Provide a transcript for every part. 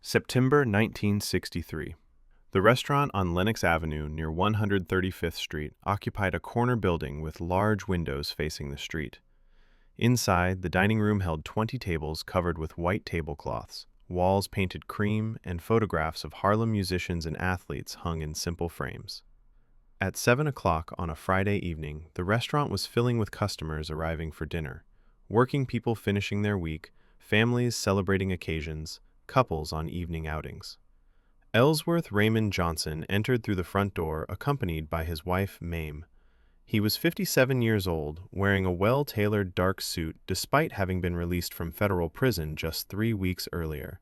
September 1963. The restaurant on Lenox Avenue near 135th Street occupied a corner building with large windows facing the street. Inside, the dining room held 20 tables covered with white tablecloths, walls painted cream, and photographs of Harlem musicians and athletes hung in simple frames. At 7 o'clock on a Friday evening, the restaurant was filling with customers arriving for dinner, working people finishing their week, families celebrating occasions, couples on evening outings. Ellsworth Raymond Johnson entered through the front door accompanied by his wife, Mame. He was 57 years old, wearing a well-tailored dark suit despite having been released from federal prison just 3 weeks earlier.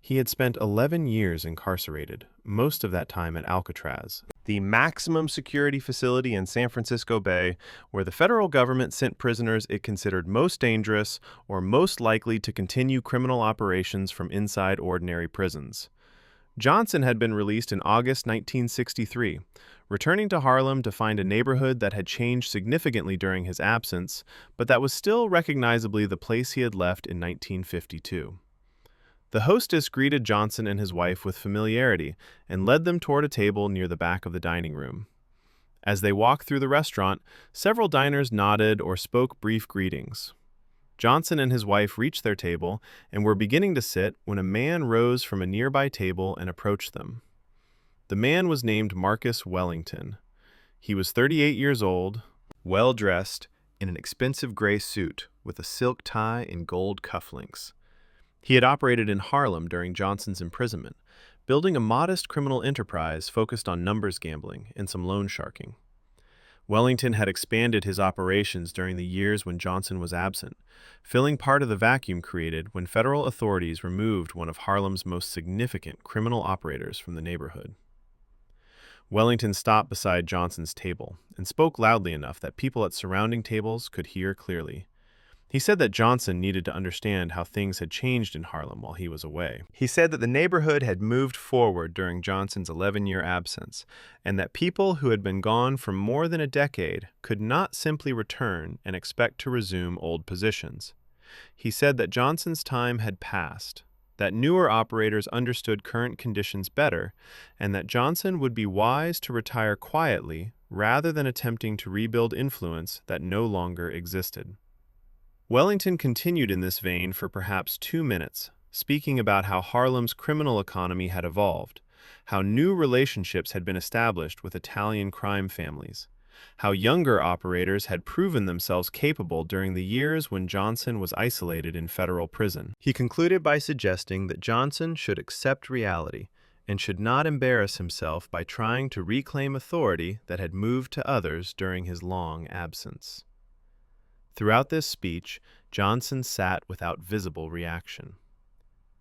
He had spent 11 years incarcerated, most of that time at Alcatraz, the maximum security facility in San Francisco Bay, where the federal government sent prisoners it considered most dangerous or most likely to continue criminal operations from inside ordinary prisons. Johnson had been released in August 1963, returning to Harlem to find a neighborhood that had changed significantly during his absence, but that was still recognizably the place he had left in 1952. The hostess greeted Johnson and his wife with familiarity and led them toward a table near the back of the dining room. As they walked through the restaurant, several diners nodded or spoke brief greetings. Johnson and his wife reached their table and were beginning to sit when a man rose from a nearby table and approached them. The man was named Marcus Wellington. He was 38 years old, well-dressed, in an expensive gray suit with a silk tie and gold cufflinks. He had operated in Harlem during Johnson's imprisonment, building a modest criminal enterprise focused on numbers gambling and some loan sharking. Wellington had expanded his operations during the years when Johnson was absent, filling part of the vacuum created when federal authorities removed one of Harlem's most significant criminal operators from the neighborhood. Wellington stopped beside Johnson's table and spoke loudly enough that people at surrounding tables could hear clearly. He said that Johnson needed to understand how things had changed in Harlem while he was away. He said that the neighborhood had moved forward during Johnson's 11-year absence, and that people who had been gone for more than a decade could not simply return and expect to resume old positions. He said that Johnson's time had passed, that newer operators understood current conditions better, and that Johnson would be wise to retire quietly rather than attempting to rebuild influence that no longer existed. Wellington continued in this vein for perhaps 2 minutes, speaking about how Harlem's criminal economy had evolved, how new relationships had been established with Italian crime families, how younger operators had proven themselves capable during the years when Johnson was isolated in federal prison. He concluded by suggesting that Johnson should accept reality and should not embarrass himself by trying to reclaim authority that had moved to others during his long absence. Throughout this speech, Johnson sat without visible reaction.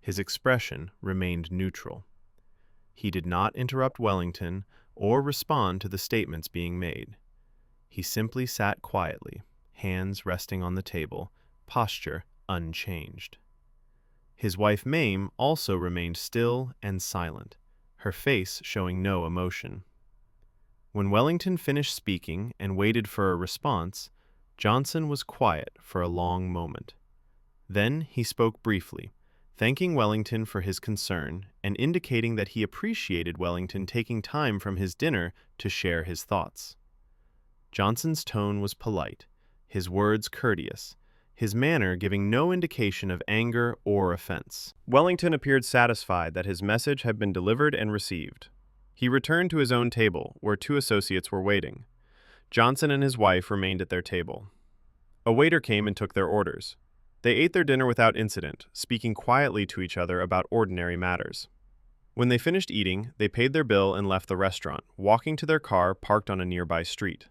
His expression remained neutral. He did not interrupt Wellington or respond to the statements being made. He simply sat quietly, hands resting on the table, posture unchanged. His wife Mame also remained still and silent, her face showing no emotion. When Wellington finished speaking and waited for a response, Johnson was quiet for a long moment. Then he spoke briefly, thanking Wellington for his concern and indicating that he appreciated Wellington taking time from his dinner to share his thoughts. Johnson's tone was polite, his words courteous, his manner giving no indication of anger or offense. Wellington appeared satisfied that his message had been delivered and received. He returned to his own table, where 2 associates were waiting. Johnson and his wife remained at their table. A waiter came and took their orders. They ate their dinner without incident, speaking quietly to each other about ordinary matters. When they finished eating, they paid their bill and left the restaurant, walking to their car parked on a nearby street.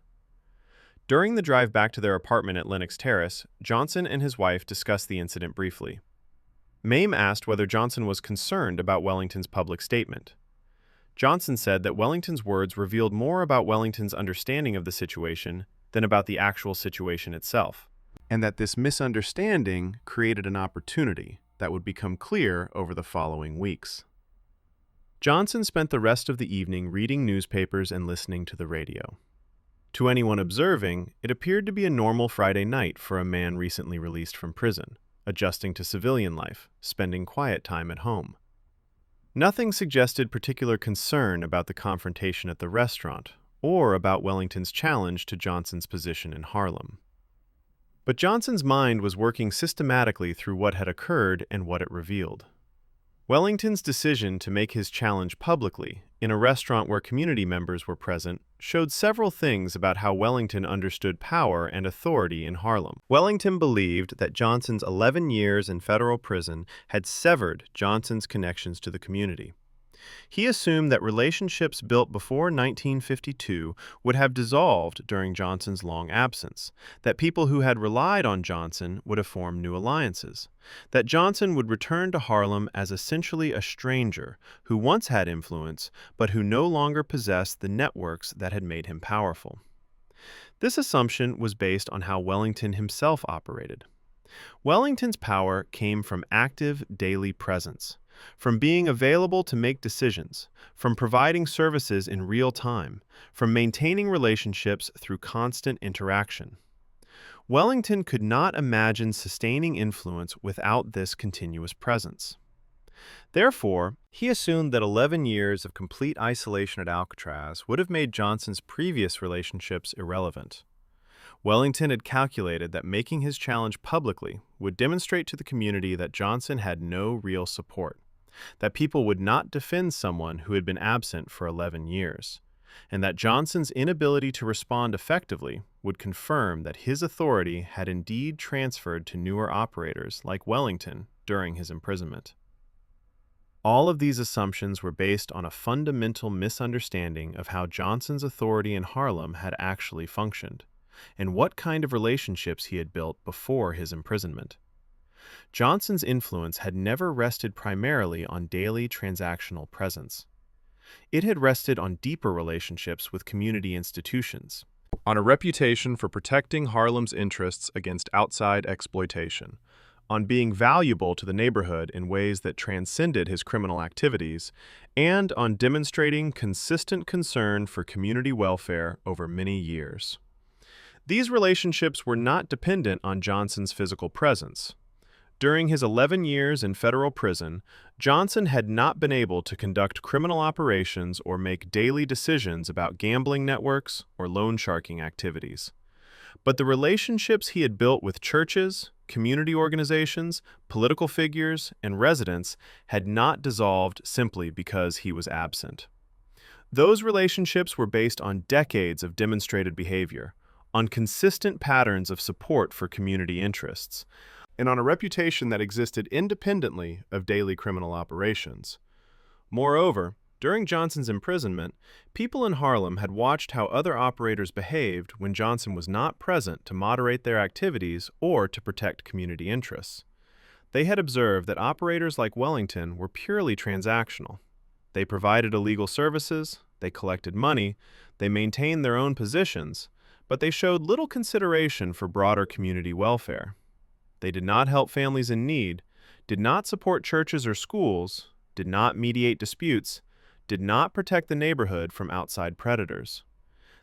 During the drive back to their apartment at Lenox Terrace, Johnson and his wife discussed the incident briefly. Mame asked whether Johnson was concerned about Wellington's public statement. Johnson said that Wellington's words revealed more about Wellington's understanding of the situation than about the actual situation itself, and that this misunderstanding created an opportunity that would become clear over the following weeks. Johnson spent the rest of the evening reading newspapers and listening to the radio. To anyone observing, it appeared to be a normal Friday night for a man recently released from prison, adjusting to civilian life, spending quiet time at home. Nothing suggested particular concern about the confrontation at the restaurant or about Wellington's challenge to Johnson's position in Harlem. But Johnson's mind was working systematically through what had occurred and what it revealed. Wellington's decision to make his challenge publicly, in a restaurant where community members were present, showed several things about how Wellington understood power and authority in Harlem. Wellington believed that Johnson's 11 years in federal prison had severed Johnson's connections to the community. He assumed that relationships built before 1952 would have dissolved during Johnson's long absence, that people who had relied on Johnson would have formed new alliances, that Johnson would return to Harlem as essentially a stranger who once had influence but who no longer possessed the networks that had made him powerful. This assumption was based on how Wellington himself operated. Wellington's power came from active daily presence, from being available to make decisions, from providing services in real time, from maintaining relationships through constant interaction. Wellington could not imagine sustaining influence without this continuous presence. Therefore, he assumed that 11 years of complete isolation at Alcatraz would have made Johnson's previous relationships irrelevant. Wellington had calculated that making his challenge publicly would demonstrate to the community that Johnson had no real support, that people would not defend someone who had been absent for 11 years, and that Johnson's inability to respond effectively would confirm that his authority had indeed transferred to newer operators like Wellington during his imprisonment. All of these assumptions were based on a fundamental misunderstanding of how Johnson's authority in Harlem had actually functioned, and what kind of relationships he had built before his imprisonment. Johnson's influence had never rested primarily on daily transactional presence. It had rested on deeper relationships with community institutions, on a reputation for protecting Harlem's interests against outside exploitation, on being valuable to the neighborhood in ways that transcended his criminal activities, and on demonstrating consistent concern for community welfare over many years. These relationships were not dependent on Johnson's physical presence. During his 11 years in federal prison, Johnson had not been able to conduct criminal operations or make daily decisions about gambling networks or loan sharking activities. But the relationships he had built with churches, community organizations, political figures, and residents had not dissolved simply because he was absent. Those relationships were based on decades of demonstrated behavior, on consistent patterns of support for community interests, and on a reputation that existed independently of daily criminal operations. Moreover, during Johnson's imprisonment, people in Harlem had watched how other operators behaved when Johnson was not present to moderate their activities or to protect community interests. They had observed that operators like Wellington were purely transactional. They provided illegal services, they collected money, they maintained their own positions, but they showed little consideration for broader community welfare. They did not help families in need, did not support churches or schools, did not mediate disputes, did not protect the neighborhood from outside predators.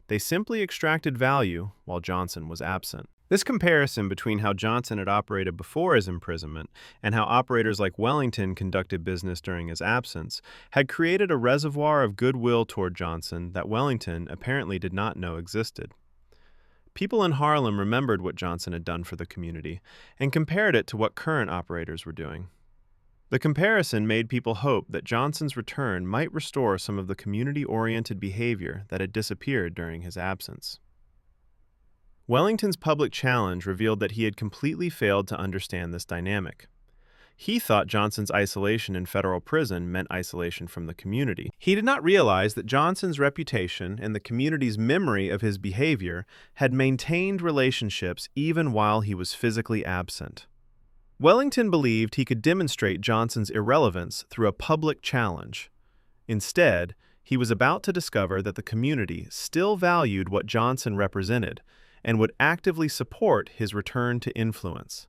They simply extracted value while Johnson was absent. This comparison between how Johnson had operated before his imprisonment and how operators like Wellington conducted business during his absence had created a reservoir of goodwill toward Johnson that Wellington apparently did not know existed. People in Harlem remembered what Johnson had done for the community and compared it to what current operators were doing. The comparison made people hope that Johnson's return might restore some of the community-oriented behavior that had disappeared during his absence. Wellington's public challenge revealed that he had completely failed to understand this dynamic. He thought Johnson's isolation in federal prison meant isolation from the community. He did not realize that Johnson's reputation and the community's memory of his behavior had maintained relationships even while he was physically absent. Wellington believed he could demonstrate Johnson's irrelevance through a public challenge. Instead, he was about to discover that the community still valued what Johnson represented and would actively support his return to influence.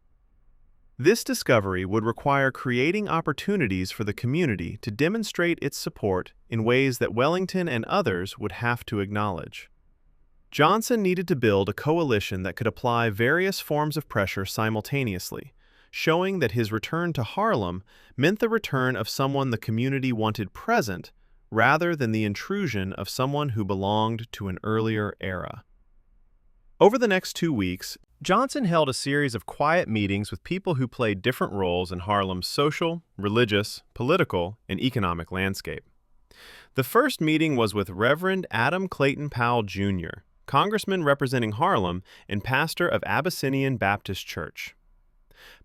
This discovery would require creating opportunities for the community to demonstrate its support in ways that Wellington and others would have to acknowledge. Johnson needed to build a coalition that could apply various forms of pressure simultaneously, showing that his return to Harlem meant the return of someone the community wanted present rather than the intrusion of someone who belonged to an earlier era. Over the next 2 weeks, Johnson held a series of quiet meetings with people who played different roles in Harlem's social, religious, political, and economic landscape. The first meeting was with Reverend Adam Clayton Powell, Jr., congressman representing Harlem and pastor of Abyssinian Baptist Church.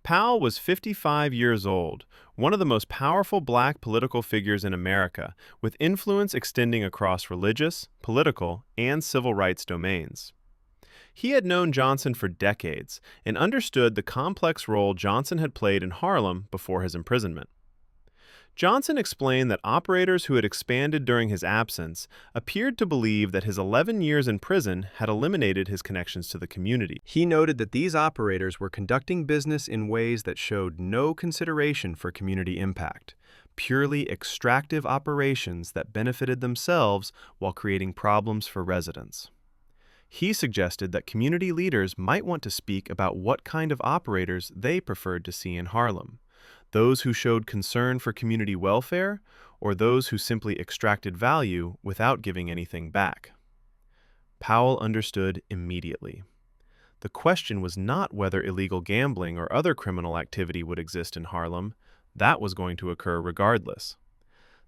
Powell was 55 years old, one of the most powerful black political figures in America, with influence extending across religious, political, and civil rights domains. He had known Johnson for decades and understood the complex role Johnson had played in Harlem before his imprisonment. Johnson explained that operators who had expanded during his absence appeared to believe that his 11 years in prison had eliminated his connections to the community. He noted that these operators were conducting business in ways that showed no consideration for community impact, purely extractive operations that benefited themselves while creating problems for residents. He suggested that community leaders might want to speak about what kind of operators they preferred to see in Harlem. Those who showed concern for community welfare, or those who simply extracted value without giving anything back. Powell understood immediately. The question was not whether illegal gambling or other criminal activity would exist in Harlem. That was going to occur regardless.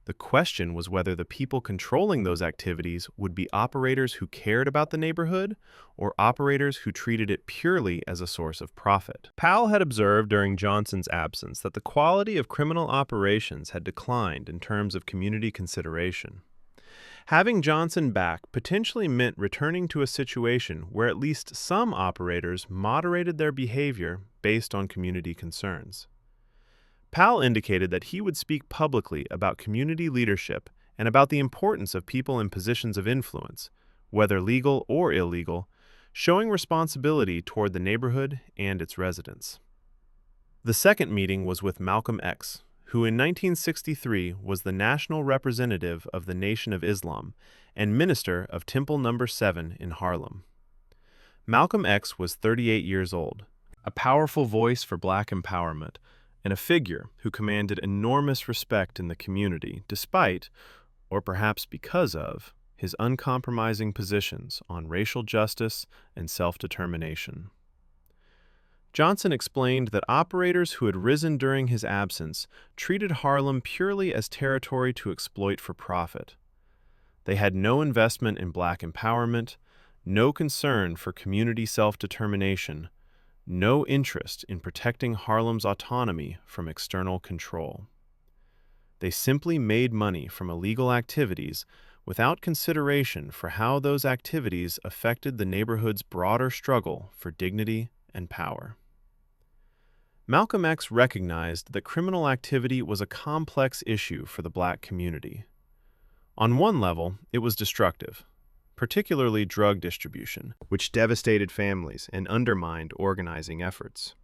The question was whether the people controlling those activities would be operators who cared about the neighborhood or operators who treated it purely as a source of profit. Powell had observed during Johnson's absence that the quality of criminal operations had declined in terms of community consideration. Having Johnson back potentially meant returning to a situation where at least some operators moderated their behavior based on community concerns. Powell indicated that he would speak publicly about community leadership and about the importance of people in positions of influence, whether legal or illegal, showing responsibility toward the neighborhood and its residents. The second meeting was with Malcolm X, who in 1963 was the national representative of the Nation of Islam and minister of Temple No. 7 in Harlem. Malcolm X was 38 years old, a powerful voice for black empowerment, and a figure who commanded enormous respect in the community despite, or perhaps because of, his uncompromising positions on racial justice and self-determination. Johnson explained that operators who had risen during his absence treated Harlem purely as territory to exploit for profit. They had no investment in black empowerment, no concern for community self-determination, no interest in protecting Harlem's autonomy from external control. They simply made money from illegal activities without consideration for how those activities affected the neighborhood's broader struggle for dignity and power. Malcolm X recognized that criminal activity was a complex issue for the black community. On one level, it was destructive, particularly drug distribution, which devastated families and undermined organizing efforts.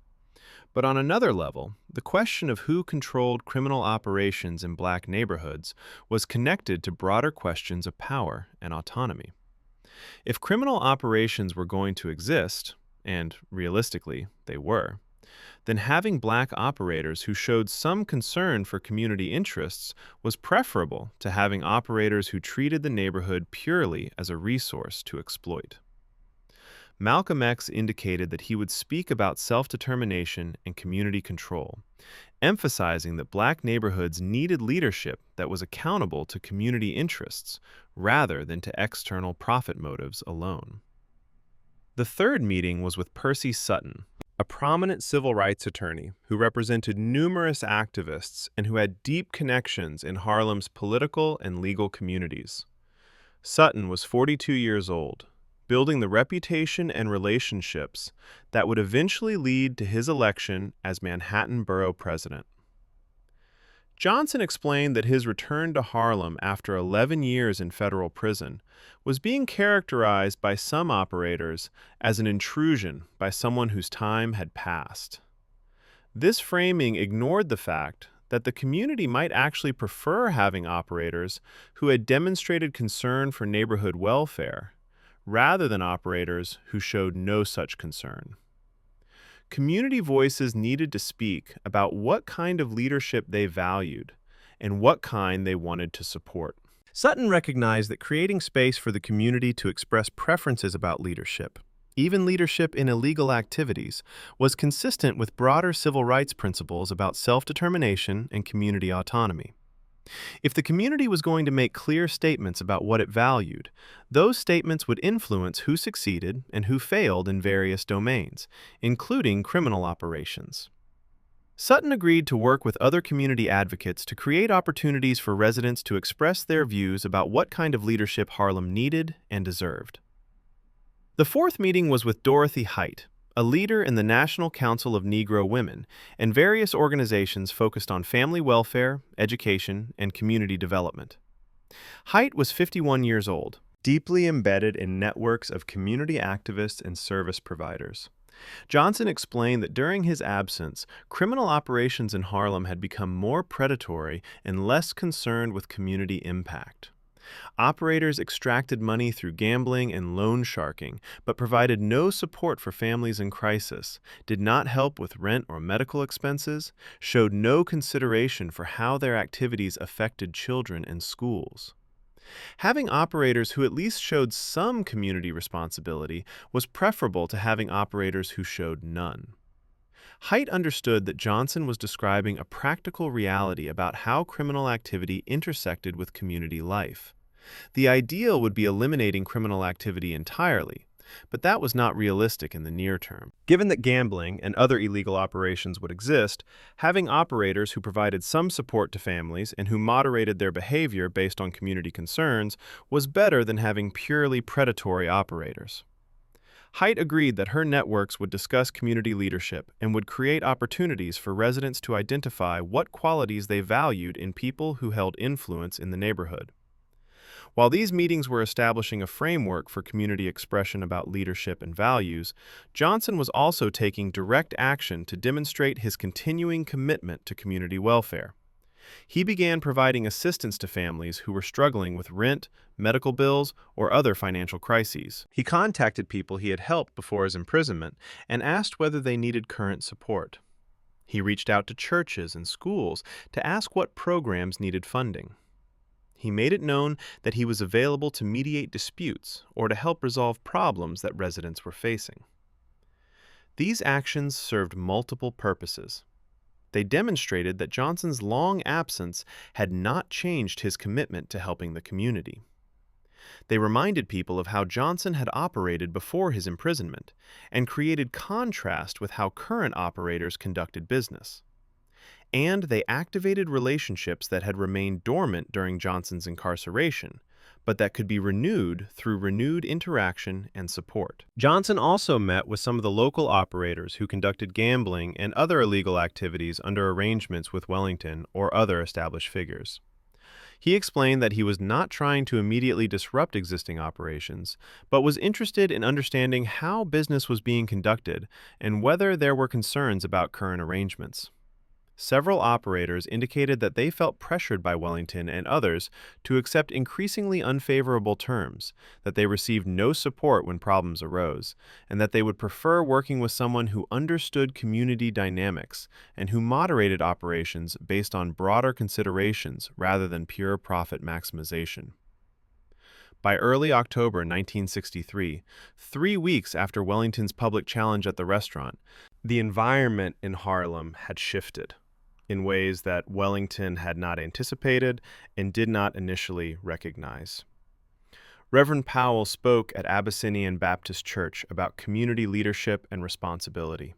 But on another level, the question of who controlled criminal operations in black neighborhoods was connected to broader questions of power and autonomy. If criminal operations were going to exist, and realistically they were, then having black operators who showed some concern for community interests was preferable to having operators who treated the neighborhood purely as a resource to exploit. Malcolm X indicated that he would speak about self-determination and community control, emphasizing that black neighborhoods needed leadership that was accountable to community interests rather than to external profit motives alone. The third meeting was with Percy Sutton, a prominent civil rights attorney who represented numerous activists and who had deep connections in Harlem's political and legal communities. Sutton was 42 years old, building the reputation and relationships that would eventually lead to his election as Manhattan Borough President. Johnson explained that his return to Harlem after 11 years in federal prison was being characterized by some operators as an intrusion by someone whose time had passed. This framing ignored the fact that the community might actually prefer having operators who had demonstrated concern for neighborhood welfare, rather than operators who showed no such concern. Community voices needed to speak about what kind of leadership they valued and what kind they wanted to support. Sutton recognized that creating space for the community to express preferences about leadership, even leadership in illegal activities, was consistent with broader civil rights principles about self-determination and community autonomy. If the community was going to make clear statements about what it valued, those statements would influence who succeeded and who failed in various domains, including criminal operations. Sutton agreed to work with other community advocates to create opportunities for residents to express their views about what kind of leadership Harlem needed and deserved. The fourth meeting was with Dorothy Height, a leader in the National Council of Negro Women, and various organizations focused on family welfare, education, and community development. Height was 51 years old, deeply embedded in networks of community activists and service providers. Johnson explained that during his absence, criminal operations in Harlem had become more predatory and less concerned with community impact. Operators extracted money through gambling and loan sharking, but provided no support for families in crisis, did not help with rent or medical expenses, showed no consideration for how their activities affected children and schools. Having operators who at least showed some community responsibility was preferable to having operators who showed none. Height understood that Johnson was describing a practical reality about how criminal activity intersected with community life. The ideal would be eliminating criminal activity entirely, but that was not realistic in the near term. Given that gambling and other illegal operations would exist, having operators who provided some support to families and who moderated their behavior based on community concerns was better than having purely predatory operators. Height agreed that her networks would discuss community leadership and would create opportunities for residents to identify what qualities they valued in people who held influence in the neighborhood. While these meetings were establishing a framework for community expression about leadership and values, Johnson was also taking direct action to demonstrate his continuing commitment to community welfare. He began providing assistance to families who were struggling with rent, medical bills, or other financial crises. He contacted people he had helped before his imprisonment and asked whether they needed current support. He reached out to churches and schools to ask what programs needed funding. He made it known that he was available to mediate disputes or to help resolve problems that residents were facing. These actions served multiple purposes. They demonstrated that Johnson's long absence had not changed his commitment to helping the community. They reminded people of how Johnson had operated before his imprisonment and created contrast with how current operators conducted business. And they activated relationships that had remained dormant during Johnson's incarceration, but that could be renewed through renewed interaction and support. Johnson also met with some of the local operators who conducted gambling and other illegal activities under arrangements with Wellington or other established figures. He explained that he was not trying to immediately disrupt existing operations, but was interested in understanding how business was being conducted and whether there were concerns about current arrangements. Several operators indicated that they felt pressured by Wellington and others to accept increasingly unfavorable terms, that they received no support when problems arose, and that they would prefer working with someone who understood community dynamics and who moderated operations based on broader considerations rather than pure profit maximization. By early October 1963, 3 weeks after Wellington's public challenge at the restaurant, the environment in Harlem had shifted in ways that Wellington had not anticipated and did not initially recognize. Reverend Powell spoke at Abyssinian Baptist Church about community leadership and responsibility.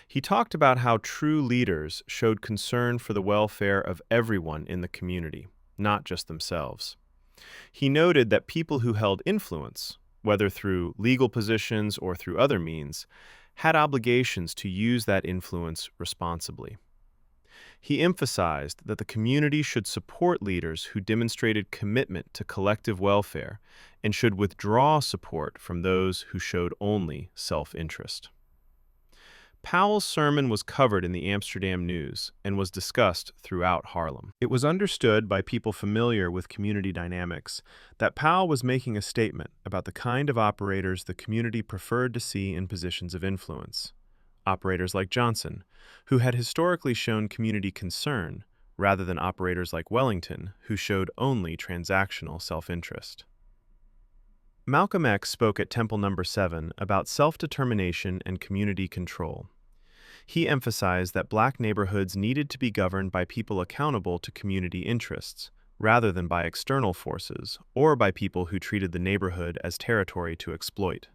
He talked about how true leaders showed concern for the welfare of everyone in the community, not just themselves. He noted that people who held influence, whether through legal positions or through other means, had obligations to use that influence responsibly. He emphasized that the community should support leaders who demonstrated commitment to collective welfare and should withdraw support from those who showed only self-interest. Powell's sermon was covered in the Amsterdam News and was discussed throughout Harlem. It was understood by people familiar with community dynamics that Powell was making a statement about the kind of operators the community preferred to see in positions of influence: operators like Johnson, who had historically shown community concern, rather than operators like Wellington, who showed only transactional self-interest. Malcolm X spoke at Temple No. 7 about self-determination and community control. He emphasized that black neighborhoods needed to be governed by people accountable to community interests, rather than by external forces or by people who treated the neighborhood as territory to exploit.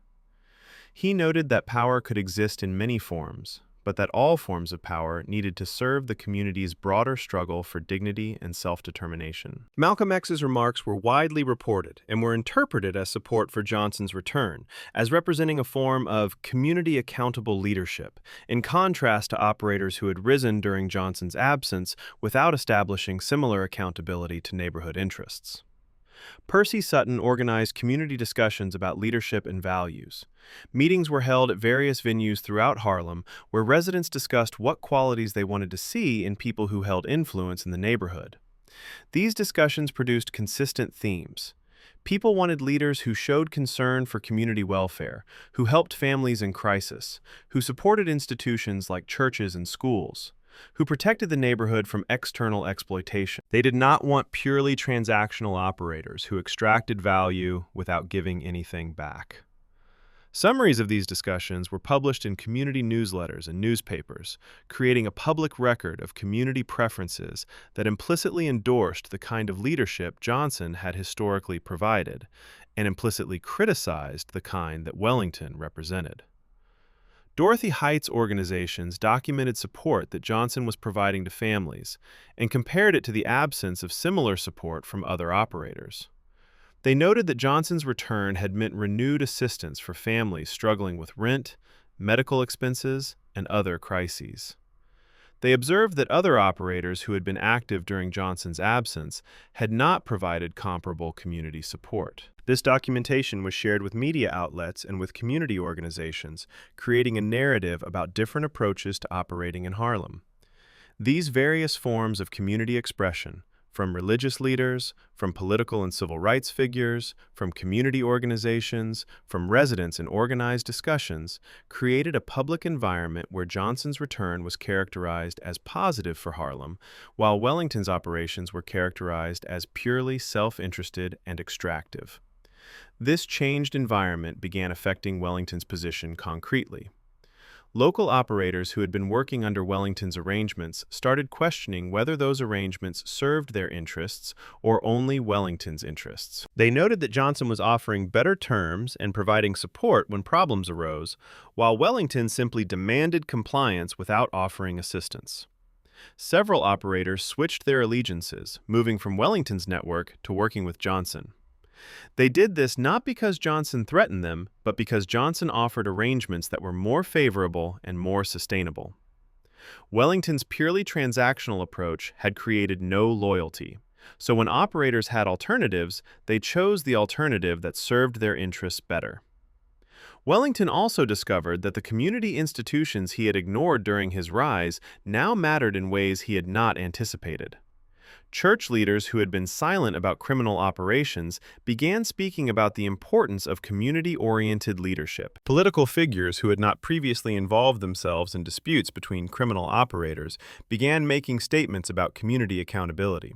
He noted that power could exist in many forms, but that all forms of power needed to serve the community's broader struggle for dignity and self-determination. Malcolm X's remarks were widely reported and were interpreted as support for Johnson's return, as representing a form of community-accountable leadership, in contrast to operators who had risen during Johnson's absence without establishing similar accountability to neighborhood interests. Percy Sutton organized community discussions about leadership and values. Meetings were held at various venues throughout Harlem where residents discussed what qualities they wanted to see in people who held influence in the neighborhood. These discussions produced consistent themes. People wanted leaders who showed concern for community welfare, who helped families in crisis, who supported institutions like churches and schools, who protected the neighborhood from external exploitation. They did not want purely transactional operators who extracted value without giving anything back. Summaries of these discussions were published in community newsletters and newspapers, creating a public record of community preferences that implicitly endorsed the kind of leadership Johnson had historically provided, and implicitly criticized the kind that Wellington represented. Dorothy Heights organizations documented support that Johnson was providing to families and compared it to the absence of similar support from other operators. They noted that Johnson's return had meant renewed assistance for families struggling with rent, medical expenses, and other crises. They observed that other operators who had been active during Johnson's absence had not provided comparable community support. This documentation was shared with media outlets and with community organizations, creating a narrative about different approaches to operating in Harlem. These various forms of community expression, from religious leaders, from political and civil rights figures, from community organizations, from residents in organized discussions, created a public environment where Johnson's return was characterized as positive for Harlem, while Wellington's operations were characterized as purely self-interested and extractive. This changed environment began affecting Wellington's position concretely. Local operators who had been working under Wellington's arrangements started questioning whether those arrangements served their interests or only Wellington's interests. They noted that Johnson was offering better terms and providing support when problems arose, while Wellington simply demanded compliance without offering assistance. Several operators switched their allegiances, moving from Wellington's network to working with Johnson. They did this not because Johnson threatened them, but because Johnson offered arrangements that were more favorable and more sustainable. Wellington's purely transactional approach had created no loyalty, so when operators had alternatives, they chose the alternative that served their interests better. Wellington also discovered that the community institutions he had ignored during his rise now mattered in ways he had not anticipated. Church leaders who had been silent about criminal operations began speaking about the importance of community-oriented leadership. Political figures who had not previously involved themselves in disputes between criminal operators began making statements about community accountability.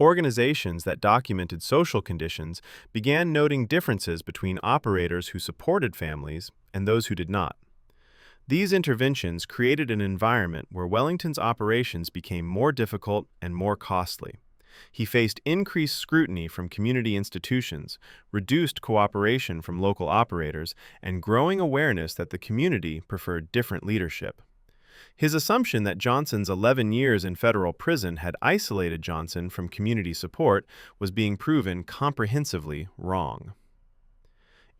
Organizations that documented social conditions began noting differences between operators who supported families and those who did not. These interventions created an environment where Wellington's operations became more difficult and more costly. He faced increased scrutiny from community institutions, reduced cooperation from local operators, and growing awareness that the community preferred different leadership. His assumption that Johnson's 11 years in federal prison had isolated Johnson from community support was being proven comprehensively wrong.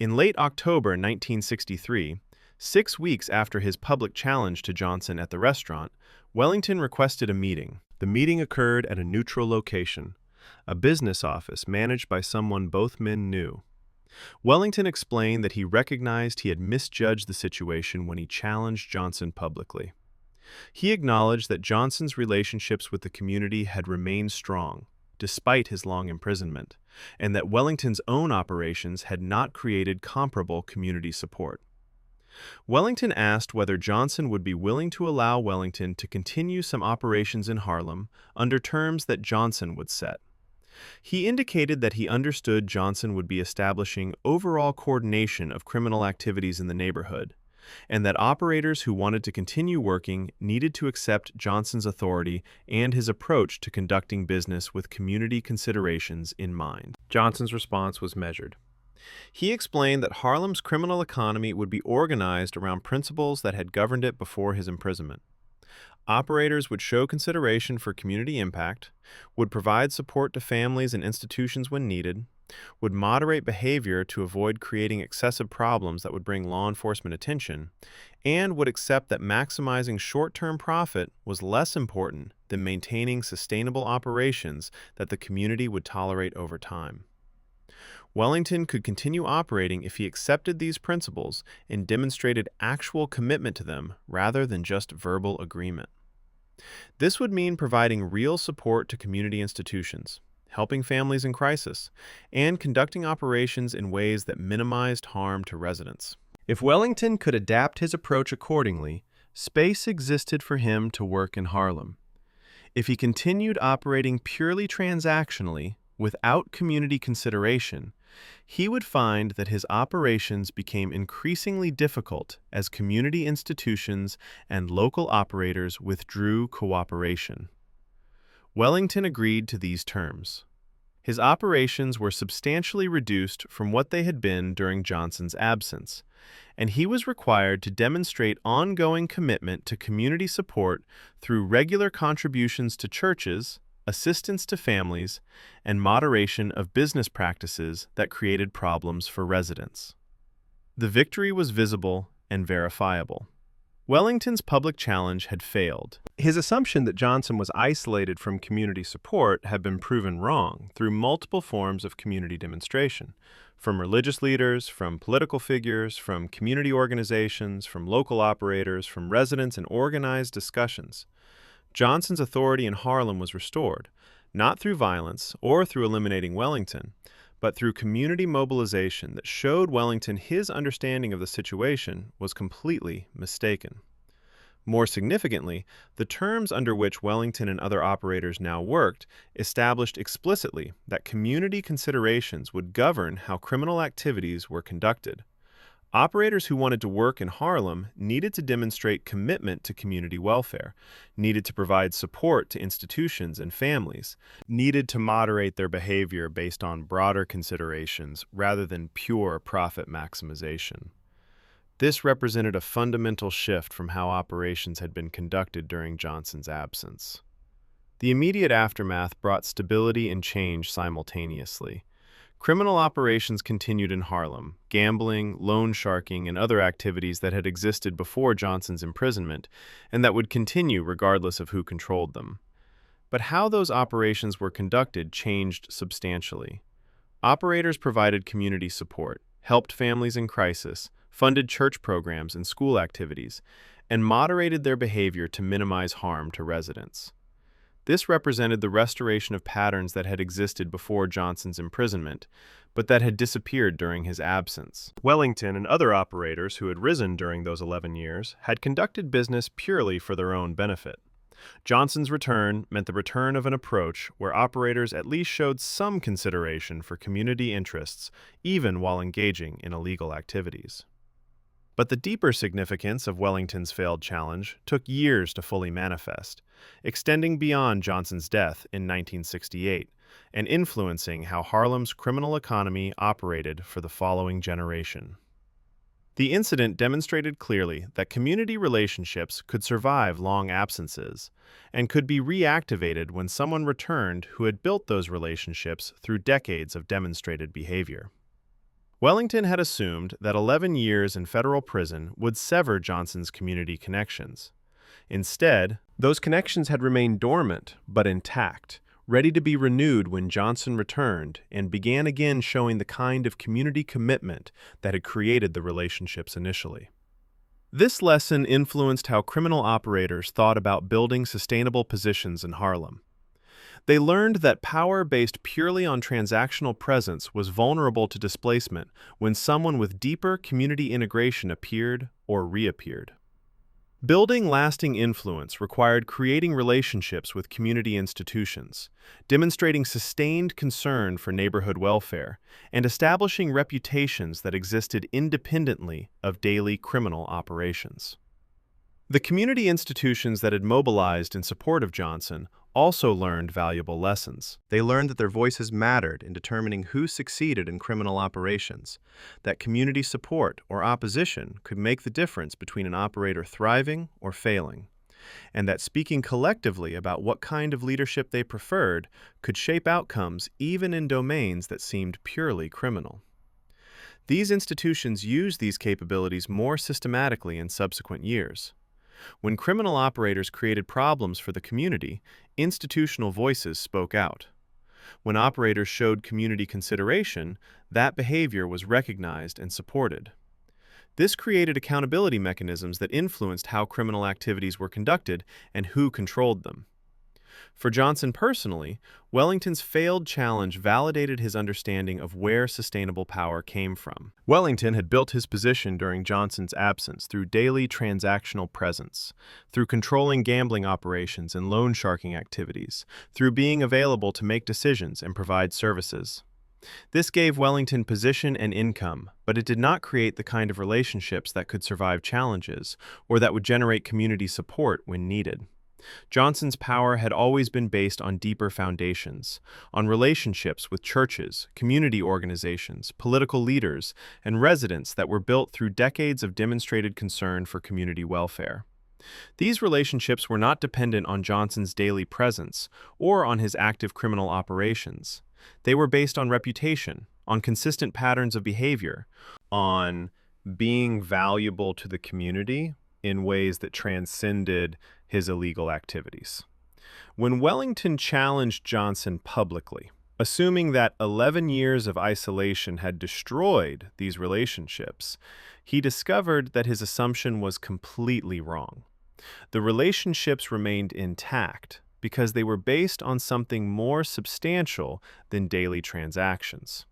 In late October 1963, 6 weeks after his public challenge to Johnson at the restaurant, Wellington requested a meeting. The meeting occurred at a neutral location, a business office managed by someone both men knew. Wellington explained that he recognized he had misjudged the situation when he challenged Johnson publicly. He acknowledged that Johnson's relationships with the community had remained strong, despite his long imprisonment, and that Wellington's own operations had not created comparable community support. Wellington asked whether Johnson would be willing to allow Wellington to continue some operations in Harlem under terms that Johnson would set. He indicated that he understood Johnson would be establishing overall coordination of criminal activities in the neighborhood, and that operators who wanted to continue working needed to accept Johnson's authority and his approach to conducting business with community considerations in mind. Johnson's response was measured. He explained that Harlem's criminal economy would be organized around principles that had governed it before his imprisonment. Operators would show consideration for community impact, would provide support to families and institutions when needed, would moderate behavior to avoid creating excessive problems that would bring law enforcement attention, and would accept that maximizing short-term profit was less important than maintaining sustainable operations that the community would tolerate over time. Wellington could continue operating if he accepted these principles and demonstrated actual commitment to them rather than just verbal agreement. This would mean providing real support to community institutions, helping families in crisis, and conducting operations in ways that minimized harm to residents. If Wellington could adapt his approach accordingly, space existed for him to work in Harlem. If he continued operating purely transactionally, without community consideration, he would find that his operations became increasingly difficult as community institutions and local operators withdrew cooperation. Wellington agreed to these terms. His operations were substantially reduced from what they had been during Johnson's absence, and he was required to demonstrate ongoing commitment to community support through regular contributions to churches, assistance to families, and moderation of business practices that created problems for residents. The victory was visible and verifiable. Wellington's public challenge had failed. His assumption that Johnson was isolated from community support had been proven wrong through multiple forms of community demonstration, from religious leaders, from political figures, from community organizations, from local operators, from residents, and organized discussions. Johnson's authority in Harlem was restored, not through violence or through eliminating Wellington, but through community mobilization that showed Wellington his understanding of the situation was completely mistaken. More significantly, the terms under which Wellington and other operators now worked established explicitly that community considerations would govern how criminal activities were conducted. Operators who wanted to work in Harlem needed to demonstrate commitment to community welfare, needed to provide support to institutions and families, needed to moderate their behavior based on broader considerations rather than pure profit maximization. This represented a fundamental shift from how operations had been conducted during Johnson's absence. The immediate aftermath brought stability and change simultaneously. Criminal operations continued in Harlem, gambling, loan sharking, and other activities that had existed before Johnson's imprisonment, and that would continue regardless of who controlled them. But how those operations were conducted changed substantially. Operators provided community support, helped families in crisis, funded church programs and school activities, and moderated their behavior to minimize harm to residents. This represented the restoration of patterns that had existed before Johnson's imprisonment, but that had disappeared during his absence. Wellington and other operators who had risen during those 11 years had conducted business purely for their own benefit. Johnson's return meant the return of an approach where operators at least showed some consideration for community interests, even while engaging in illegal activities. But the deeper significance of Wellington's failed challenge took years to fully manifest, extending beyond Johnson's death in 1968 and influencing how Harlem's criminal economy operated for the following generation. The incident demonstrated clearly that community relationships could survive long absences and could be reactivated when someone returned who had built those relationships through decades of demonstrated behavior. Wellington had assumed that 11 years in federal prison would sever Johnson's community connections. Instead, those connections had remained dormant but intact, ready to be renewed when Johnson returned and began again showing the kind of community commitment that had created the relationships initially. This lesson influenced how criminal operators thought about building sustainable positions in Harlem. They learned that power based purely on transactional presence was vulnerable to displacement when someone with deeper community integration appeared or reappeared. Building lasting influence required creating relationships with community institutions, demonstrating sustained concern for neighborhood welfare, and establishing reputations that existed independently of daily criminal operations. The community institutions that had mobilized in support of Johnson also learned valuable lessons. They learned that their voices mattered in determining who succeeded in criminal operations, that community support or opposition could make the difference between an operator thriving or failing, and that speaking collectively about what kind of leadership they preferred could shape outcomes even in domains that seemed purely criminal. These institutions used these capabilities more systematically in subsequent years. When criminal operators created problems for the community, institutional voices spoke out. When operators showed community consideration, that behavior was recognized and supported. This created accountability mechanisms that influenced how criminal activities were conducted and who controlled them. For Johnson personally, Wellington's failed challenge validated his understanding of where sustainable power came from. Wellington had built his position during Johnson's absence through daily transactional presence, through controlling gambling operations and loan sharking activities, through being available to make decisions and provide services. This gave Wellington position and income, but it did not create the kind of relationships that could survive challenges or that would generate community support when needed. Johnson's power had always been based on deeper foundations, on relationships with churches, community organizations, political leaders, and residents that were built through decades of demonstrated concern for community welfare. These relationships were not dependent on Johnson's daily presence or on his active criminal operations. They were based on reputation, on consistent patterns of behavior, on being valuable to the community in ways that transcended his illegal activities. When Wellington challenged Johnson publicly, assuming that 11 years of isolation had destroyed these relationships, he discovered that his assumption was completely wrong. The relationships remained intact because they were based on something more substantial than daily transactions.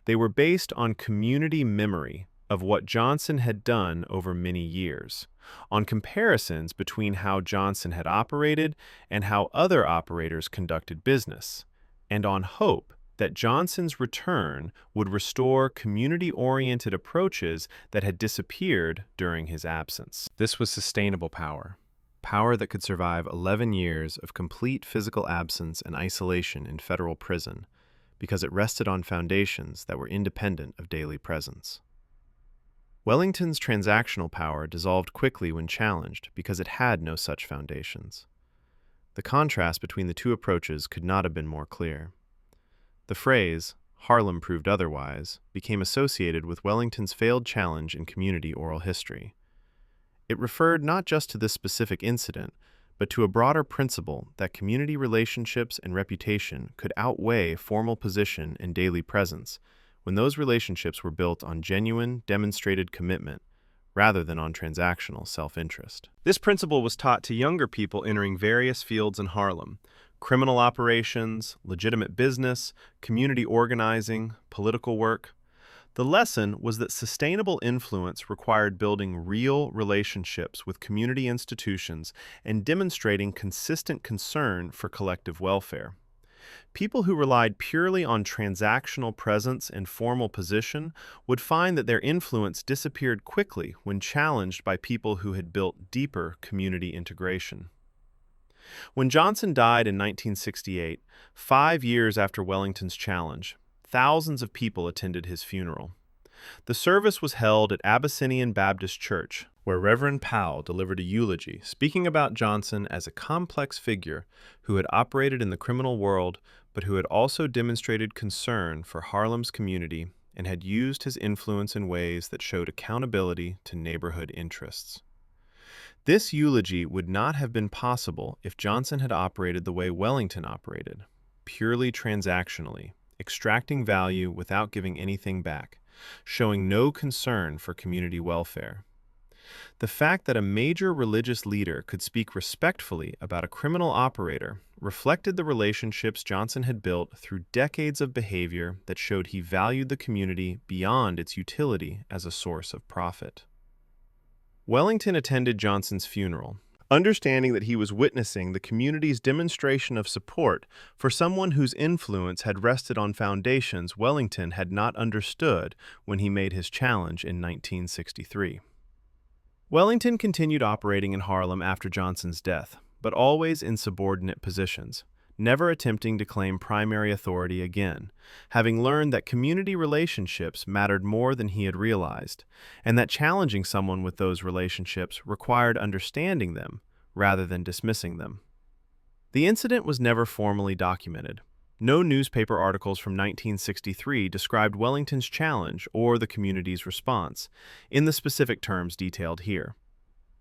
They were based on community memory of what Johnson had done over many years, on comparisons between how Johnson had operated and how other operators conducted business, and on hope that Johnson's return would restore community-oriented approaches that had disappeared during his absence. This was sustainable power, power that could survive 11 years of complete physical absence and isolation in federal prison, because it rested on foundations that were independent of daily presence. Wellington's transactional power dissolved quickly when challenged because it had no such foundations. The contrast between the two approaches could not have been more clear. The phrase, "Harlem proved otherwise," became associated with Wellington's failed challenge in community oral history. It referred not just to this specific incident, but to a broader principle that community relationships and reputation could outweigh formal position and daily presence when those relationships were built on genuine, demonstrated commitment rather than on transactional self-interest. This principle was taught to younger people entering various fields in Harlem: criminal operations, legitimate business, community organizing, political work. The lesson was that sustainable influence required building real relationships with community institutions and demonstrating consistent concern for collective welfare. People who relied purely on transactional presence and formal position would find that their influence disappeared quickly when challenged by people who had built deeper community integration. When Johnson died in 1968, 5 years after Wellington's challenge, thousands of people attended his funeral. The service was held at Abyssinian Baptist Church, where Reverend Powell delivered a eulogy speaking about Johnson as a complex figure who had operated in the criminal world, but who had also demonstrated concern for Harlem's community and had used his influence in ways that showed accountability to neighborhood interests. This eulogy would not have been possible if Johnson had operated the way Wellington operated, purely transactionally, extracting value without giving anything back, showing no concern for community welfare. The fact that a major religious leader could speak respectfully about a criminal operator reflected the relationships Johnson had built through decades of behavior that showed he valued the community beyond its utility as a source of profit. Wellington attended Johnson's funeral, understanding that he was witnessing the community's demonstration of support for someone whose influence had rested on foundations Wellington had not understood when he made his challenge in 1963. Wellington continued operating in Harlem after Johnson's death, but always in subordinate positions, never attempting to claim primary authority again, having learned that community relationships mattered more than he had realized, and that challenging someone with those relationships required understanding them rather than dismissing them. The incident was never formally documented. No newspaper articles from 1963 described Wellington's challenge or the community's response, in the specific terms detailed here.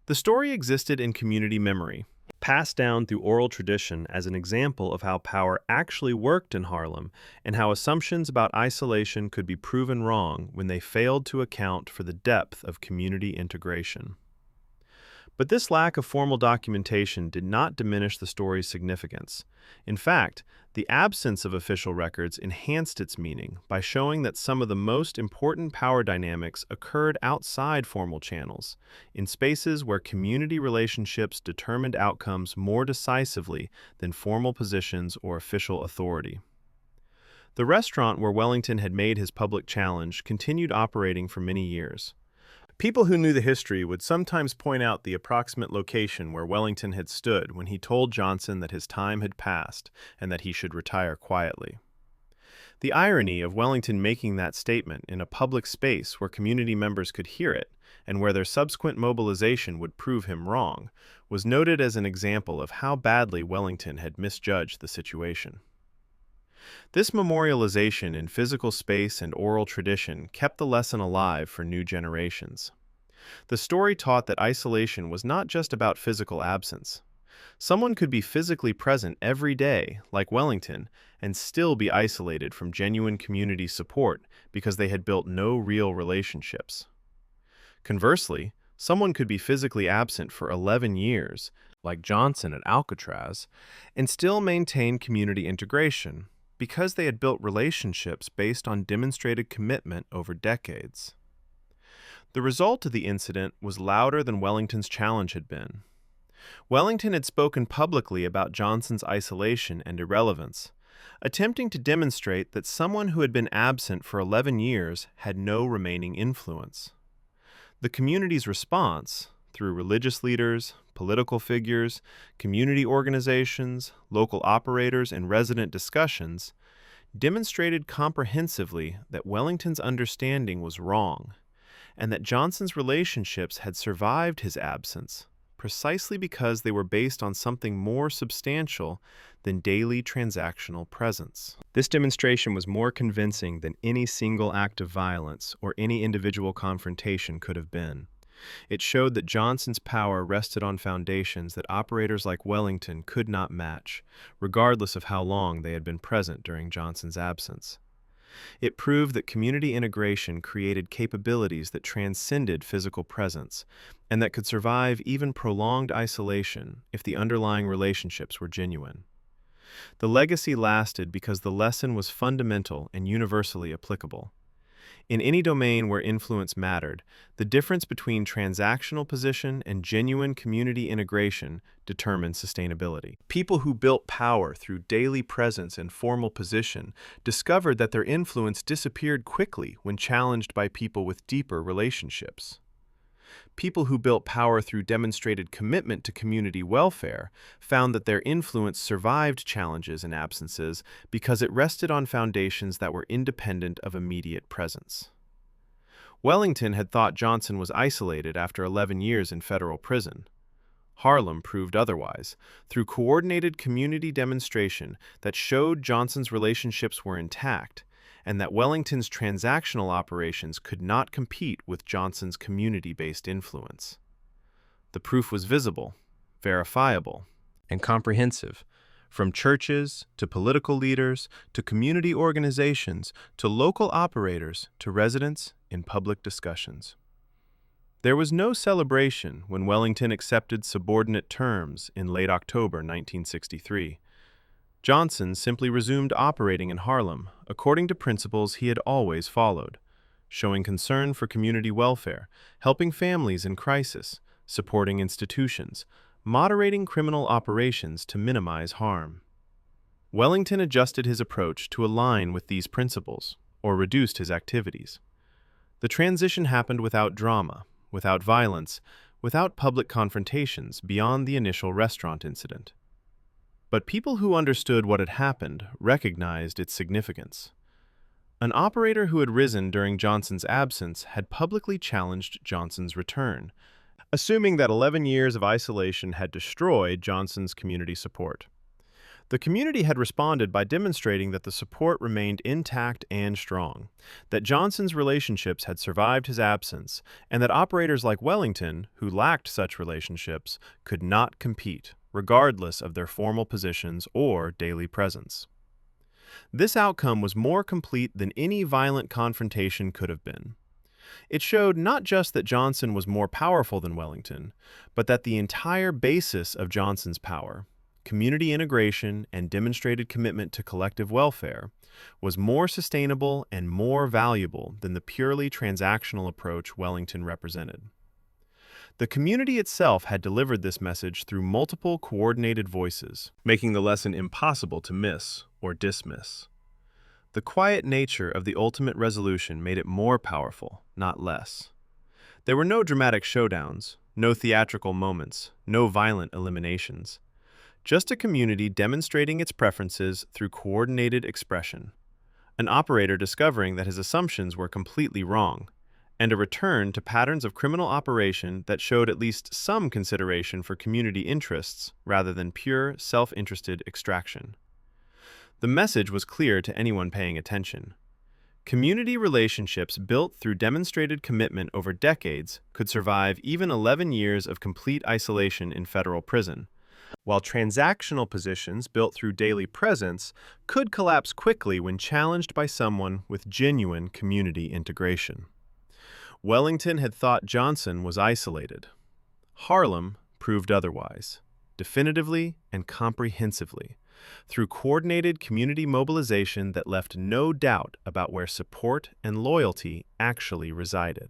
The story existed in community memory, passed down through oral tradition as an example of how power actually worked in Harlem and how assumptions about isolation could be proven wrong when they failed to account for the depth of community integration. But this lack of formal documentation did not diminish the story's significance. In fact, the absence of official records enhanced its meaning by showing that some of the most important power dynamics occurred outside formal channels, in spaces where community relationships determined outcomes more decisively than formal positions or official authority. The restaurant where Wellington had made his public challenge continued operating for many years. People who knew the history would sometimes point out the approximate location where Wellington had stood when he told Johnson that his time had passed and that he should retire quietly. The irony of Wellington making that statement in a public space where community members could hear it and where their subsequent mobilization would prove him wrong was noted as an example of how badly Wellington had misjudged the situation. This memorialization in physical space and oral tradition kept the lesson alive for new generations. The story taught that isolation was not just about physical absence. Someone could be physically present every day, like Wellington, and still be isolated from genuine community support because they had built no real relationships. Conversely, someone could be physically absent for 11 years, like Johnson at Alcatraz, and still maintain community integration, because they had built relationships based on demonstrated commitment over decades. The result of the incident was louder than Wellington's challenge had been. Wellington had spoken publicly about Johnson's isolation and irrelevance, attempting to demonstrate that someone who had been absent for 11 years had no remaining influence. The community's response, through religious leaders, political figures, community organizations, local operators, and resident discussions, demonstrated comprehensively that Wellington's understanding was wrong, and that Johnson's relationships had survived his absence precisely because they were based on something more substantial than daily transactional presence. This demonstration was more convincing than any single act of violence or any individual confrontation could have been. It showed that Johnson's power rested on foundations that operators like Wellington could not match, regardless of how long they had been present during Johnson's absence. It proved that community integration created capabilities that transcended physical presence, and that could survive even prolonged isolation if the underlying relationships were genuine. The legacy lasted because the lesson was fundamental and universally applicable. In any domain where influence mattered, the difference between transactional position and genuine community integration determined sustainability. People who built power through daily presence and formal position discovered that their influence disappeared quickly when challenged by people with deeper relationships. People who built power through demonstrated commitment to community welfare found that their influence survived challenges and absences because it rested on foundations that were independent of immediate presence. Wellington had thought Johnson was isolated after 11 years in federal prison. Harlem proved otherwise, through coordinated community demonstration that showed Johnson's relationships were intact, and that Wellington's transactional operations could not compete with Johnson's community-based influence. The proof was visible, verifiable, and comprehensive, from churches to political leaders to community organizations to local operators to residents in public discussions. There was no celebration when Wellington accepted subordinate terms in late October 1963. Johnson simply resumed operating in Harlem according to principles he had always followed: showing concern for community welfare, helping families in crisis, supporting institutions, moderating criminal operations to minimize harm. Wellington adjusted his approach to align with these principles, or reduced his activities. The transition happened without drama, without violence, without public confrontations beyond the initial restaurant incident. But people who understood what had happened recognized its significance. An operator who had risen during Johnson's absence had publicly challenged Johnson's return, assuming that 11 years of isolation had destroyed Johnson's community support. The community had responded by demonstrating that the support remained intact and strong, that Johnson's relationships had survived his absence, and that operators like Wellington, who lacked such relationships, could not compete, regardless of their formal positions or daily presence. This outcome was more complete than any violent confrontation could have been. It showed not just that Johnson was more powerful than Wellington, but that the entire basis of Johnson's power, community integration and demonstrated commitment to collective welfare, was more sustainable and more valuable than the purely transactional approach Wellington represented. The community itself had delivered this message through multiple coordinated voices, making the lesson impossible to miss or dismiss. The quiet nature of the ultimate resolution made it more powerful, not less. There were no dramatic showdowns, no theatrical moments, no violent eliminations. Just a community demonstrating its preferences through coordinated expression, an operator discovering that his assumptions were completely wrong, and a return to patterns of criminal operation that showed at least some consideration for community interests rather than pure, self-interested extraction. The message was clear to anyone paying attention. Community relationships built through demonstrated commitment over decades could survive even 11 years of complete isolation in federal prison, while transactional positions built through daily presence could collapse quickly when challenged by someone with genuine community integration. Wellington had thought Johnson was isolated. Harlem proved otherwise, definitively and comprehensively, through coordinated community mobilization that left no doubt about where support and loyalty actually resided.